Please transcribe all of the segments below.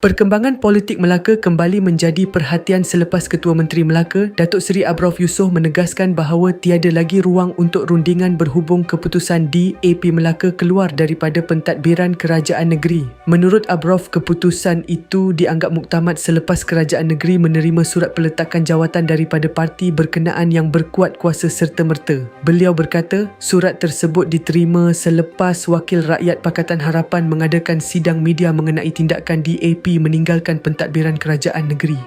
Perkembangan politik Melaka kembali menjadi perhatian selepas Ketua Menteri Melaka, Datuk Seri Abrauf Yusof menegaskan bahawa tiada lagi ruang untuk rundingan berhubung keputusan DAP Melaka keluar daripada pentadbiran kerajaan negeri. Menurut Abrauf, keputusan itu dianggap muktamad selepas kerajaan negeri menerima surat peletakan jawatan daripada parti berkenaan yang berkuat kuasa serta-merta. Beliau berkata, surat tersebut diterima selepas Wakil Rakyat Pakatan Harapan mengadakan sidang media mengenai tindakan DAP meninggalkan pentadbiran kerajaan negeri.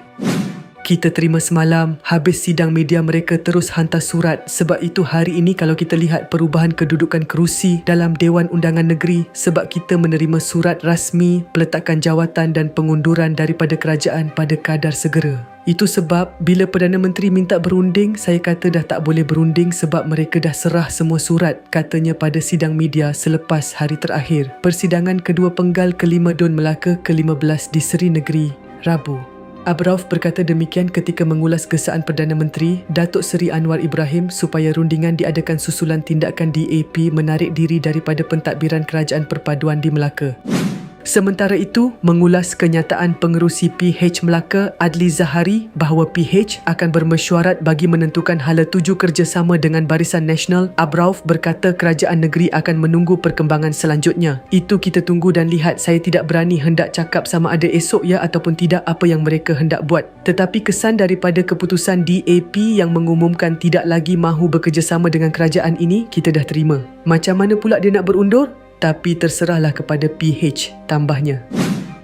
Kita terima semalam, habis sidang media mereka terus hantar surat. Sebab itu hari ini kalau kita lihat perubahan kedudukan kerusi dalam Dewan Undangan Negeri, sebab kita menerima surat rasmi peletakan jawatan dan pengunduran daripada kerajaan pada kadar segera. Itu sebab bila Perdana Menteri minta berunding, saya kata dah tak boleh berunding sebab mereka dah serah semua surat, katanya pada sidang media selepas hari terakhir persidangan kedua penggal ke-5 Dun Melaka ke-15 di Seri Negeri, Rabu. Abrauf berkata demikian ketika mengulas gesaan Perdana Menteri Datuk Seri Anwar Ibrahim supaya rundingan diadakan susulan tindakan DAP menarik diri daripada pentadbiran Kerajaan Perpaduan di Melaka. Sementara itu, mengulas kenyataan pengerusi PH Melaka Adli Zahari bahawa PH akan bermesyuarat bagi menentukan hala tuju kerjasama dengan Barisan Nasional, Abrauf berkata kerajaan negeri akan menunggu perkembangan selanjutnya. Itu kita tunggu dan lihat. Saya tidak berani hendak cakap sama ada esok ya ataupun tidak apa yang mereka hendak buat. Tetapi kesan daripada keputusan DAP yang mengumumkan tidak lagi mahu bekerjasama dengan kerajaan ini, kita dah terima. Macam mana pula dia nak berundur? Tapi terserahlah kepada PH, tambahnya.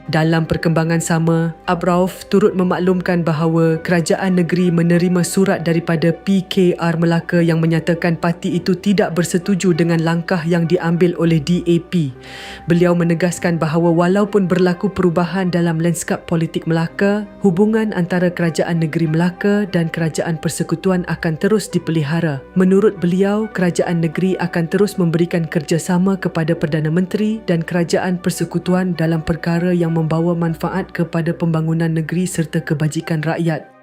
Dalam perkembangan sama, Abrauf turut memaklumkan bahawa kerajaan negeri menerima surat daripada PKR Melaka yang menyatakan parti itu tidak bersetuju dengan langkah yang diambil oleh DAP. Beliau menegaskan bahawa walaupun berlaku perubahan dalam lanskap politik Melaka, hubungan antara kerajaan negeri Melaka dan kerajaan persekutuan akan terus dipelihara. Menurut beliau, kerajaan negeri akan terus memberikan kerjasama kepada Perdana Menteri dan kerajaan persekutuan dalam perkara yang membawa manfaat kepada pembangunan negeri serta kebajikan rakyat.